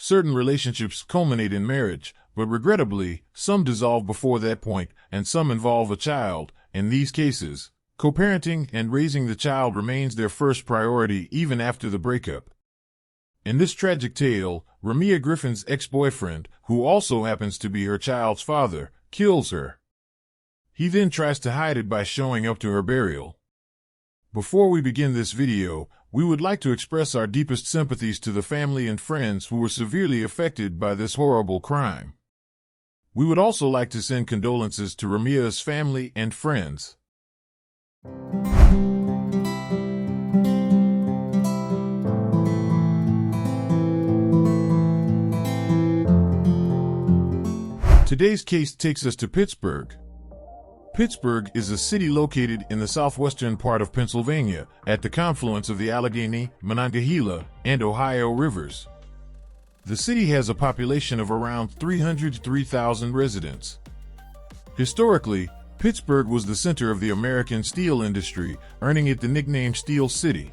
certain relationships culminate in marriage, but regrettably, some dissolve before that point, and some involve a child. In these cases, co-parenting and raising the child remains their first priority even after the breakup. In this tragic tale, Ramiah Griffin's ex-boyfriend, who also happens to be her child's father, kills her. He then tries to hide it by showing up to her burial. Before we begin this video, we would like to express our deepest sympathies to the family and friends who were severely affected by this horrible crime. We would also like to send condolences to Ramiah's family and friends. Today's case takes us to Pittsburgh. Pittsburgh is a city located in the southwestern part of Pennsylvania, at the confluence of the Allegheny, Monongahela, and Ohio rivers. The city has a population of around 303,000 residents. Historically, Pittsburgh was the center of the American steel industry, earning it the nickname Steel City.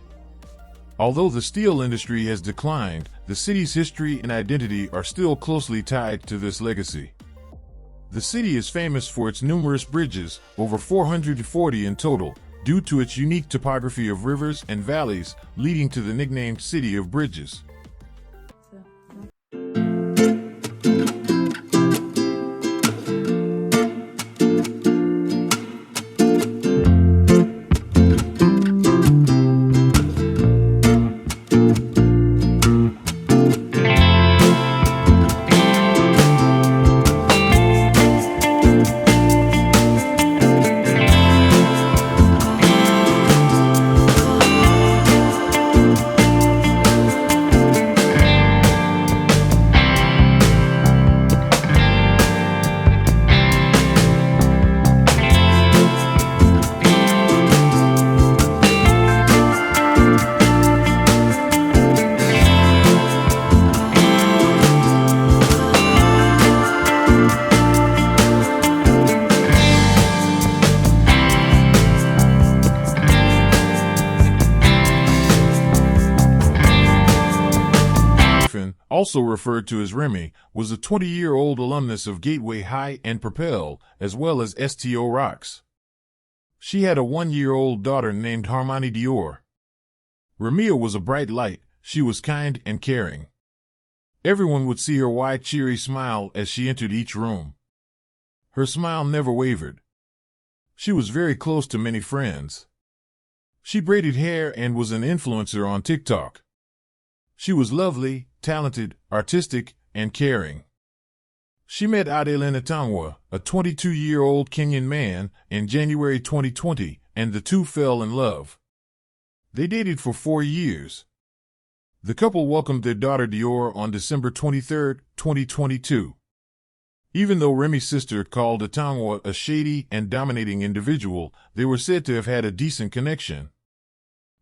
Although the steel industry has declined, the city's history and identity are still closely tied to this legacy. The city is famous for its numerous bridges, over 440 in total, due to its unique topography of rivers and valleys, leading to the nickname City of Bridges. Also referred to as Remy, was a 20-year-old alumnus of Gateway High and Propel, as well as STO Rocks. She had a 1-year-old daughter named Harmony Dior. Ramiah was a bright light. She was kind and caring. Everyone would see her wide, cheery smile as she entered each room. Her smile never wavered. She was very close to many friends. She braided hair and was an influencer on TikTok. She was lovely, talented, artistic, and caring. She met Adelin Itongwa, a 22-year-old Kenyan man, in January 2020, and the two fell in love. They dated for 4 years. The couple welcomed their daughter Dior on December 23, 2022. Even though Remy's sister called Itongwa a shady and dominating individual, they were said to have had a decent connection.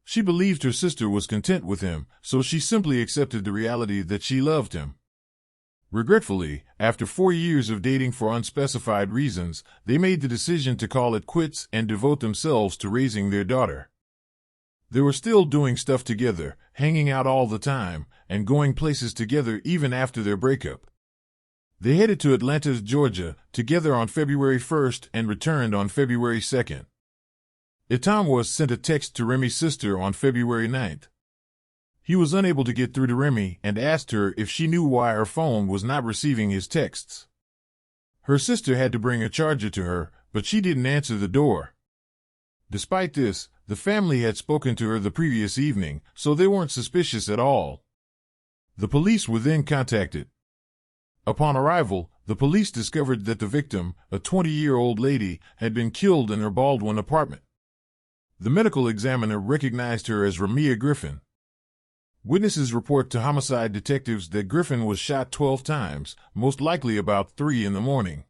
She believed her sister was content with him, so she simply accepted the reality that she loved him. Regretfully, after 4 years of dating for unspecified reasons, they made the decision to call it quits and devote themselves to raising their daughter. They were still doing stuff together, hanging out all the time, and going places together even after their breakup. They headed to Atlanta, Georgia, together on February 1st and returned on February 2nd. Itongwa sent a text to Remy's sister on February 9th. He was unable to get through to Remy and asked her if she knew why her phone was not receiving his texts. Her sister had to bring a charger to her, but she didn't answer the door. Despite this, the family had spoken to her the previous evening, so they weren't suspicious at all. The police were then contacted. Upon arrival, the police discovered that the victim, a 20-year-old lady, had been killed in her Baldwin apartment. The medical examiner recognized her as Ramiah Griffin. Witnesses report to homicide detectives that Griffin was shot 12 times, most likely about 3 in the morning.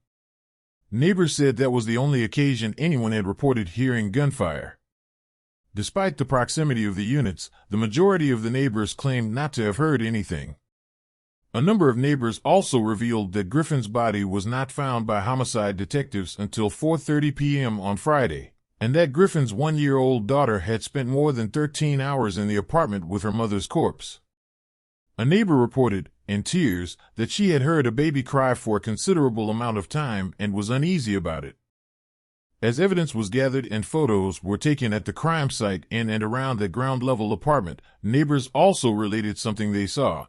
Neighbors said that was the only occasion anyone had reported hearing gunfire. Despite the proximity of the units, the majority of the neighbors claimed not to have heard anything. A number of neighbors also revealed that Griffin's body was not found by homicide detectives until 4:30 p.m. on Friday, and that Griffin's 1-year-old daughter had spent more than 13 hours in the apartment with her mother's corpse. A neighbor reported, in tears, that she had heard a baby cry for a considerable amount of time and was uneasy about it. As evidence was gathered and photos were taken at the crime site in and around the ground-level apartment, neighbors also related something they saw.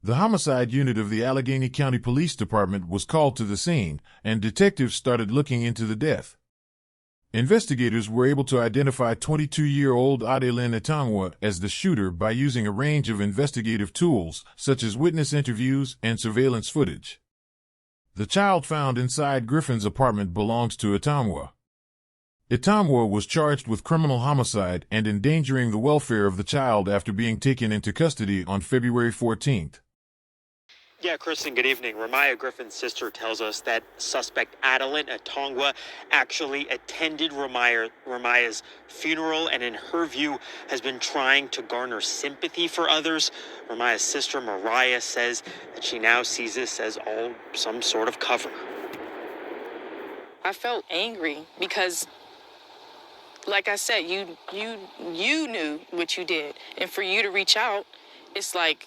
The homicide unit of the Allegheny County Police Department was called to the scene, and detectives started looking into the death. Investigators were able to identify 22-year-old Adelin Itongwa as the shooter by using a range of investigative tools, such as witness interviews and surveillance footage. The child found inside Griffin's apartment belongs to Itongwa. Itongwa was charged with criminal homicide and endangering the welfare of the child after being taken into custody on February 14th. Yeah, Kristen, good evening. Ramiah Griffin's sister tells us that suspect Adelin Itongwa actually attended Ramiah's funeral and, in her view, has been trying to garner sympathy for others. Ramiah's sister, Mariah, says that she now sees this as all some sort of cover. I felt angry because, like I said, you knew what you did. And for you to reach out, it's like,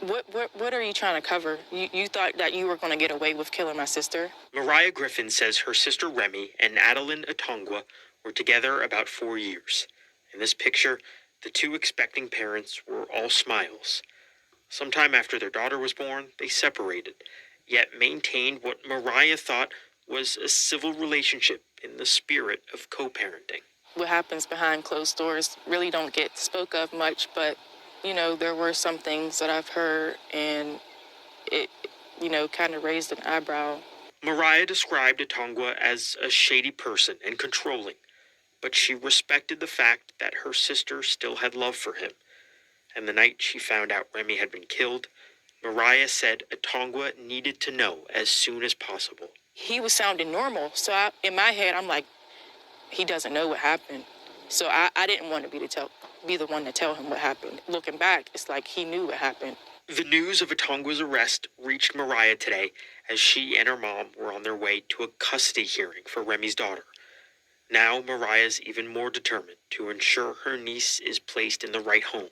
What are you trying to cover? You thought that you were going to get away with killing my sister? Ramiah Griffin says her sister Remy and Adelin Itongwa were together about 4 years. In this picture, the two expecting parents were all smiles. Sometime after their daughter was born, they separated, yet maintained what Mariah thought was a civil relationship in the spirit of co-parenting. What happens behind closed doors really don't get spoke of much, but you know, there were some things that I've heard, and it, kind of raised an eyebrow. Mariah described Itongwa as a shady person and controlling, but she respected the fact that her sister still had love for him. And the night she found out Remy had been killed, Mariah said Itongwa needed to know as soon as possible. He was sounding normal, so in my head, I'm like, he doesn't know what happened. So I didn't want to be the one to tell him what happened. Looking back, it's like he knew what happened. The news of Itongwa's arrest reached Mariah today as she and her mom were on their way to a custody hearing for Remy's daughter. Now Mariah's even more determined to ensure her niece is placed in the right home,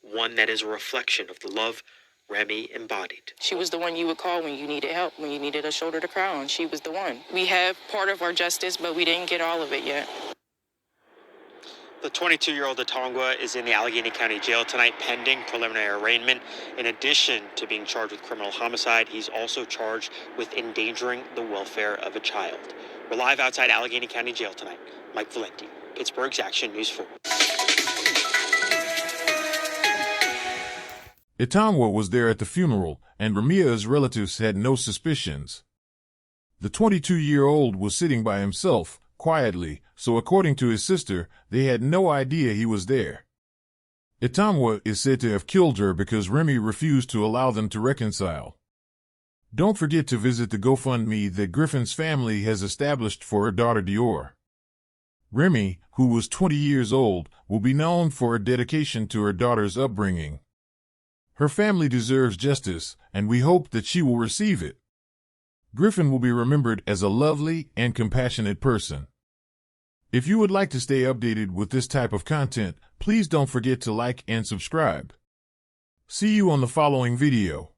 one that is a reflection of the love Remy embodied. She was the one you would call when you needed help, when you needed a shoulder to cry on. She was the one. We have part of our justice, but we didn't get all of it yet. The 22-year-old Itongwa is in the Allegheny County Jail tonight pending preliminary arraignment. In addition to being charged with criminal homicide, he's also charged with endangering the welfare of a child. We're live outside Allegheny County Jail tonight. Mike Valenti, Pittsburgh's Action News 4. Itongwa was there at the funeral, and Ramiah's relatives had no suspicions. The 22-year-old was sitting by himself, quietly, so according to his sister, they had no idea he was there. Itongwa is said to have killed her because Remy refused to allow them to reconcile. Don't forget to visit the GoFundMe that Griffin's family has established for her daughter Dior. Remy, who was 20 years old, will be known for her dedication to her daughter's upbringing. Her family deserves justice, and we hope that she will receive it. Griffin will be remembered as a lovely and compassionate person. If you would like to stay updated with this type of content, please don't forget to like and subscribe. See you on the following video.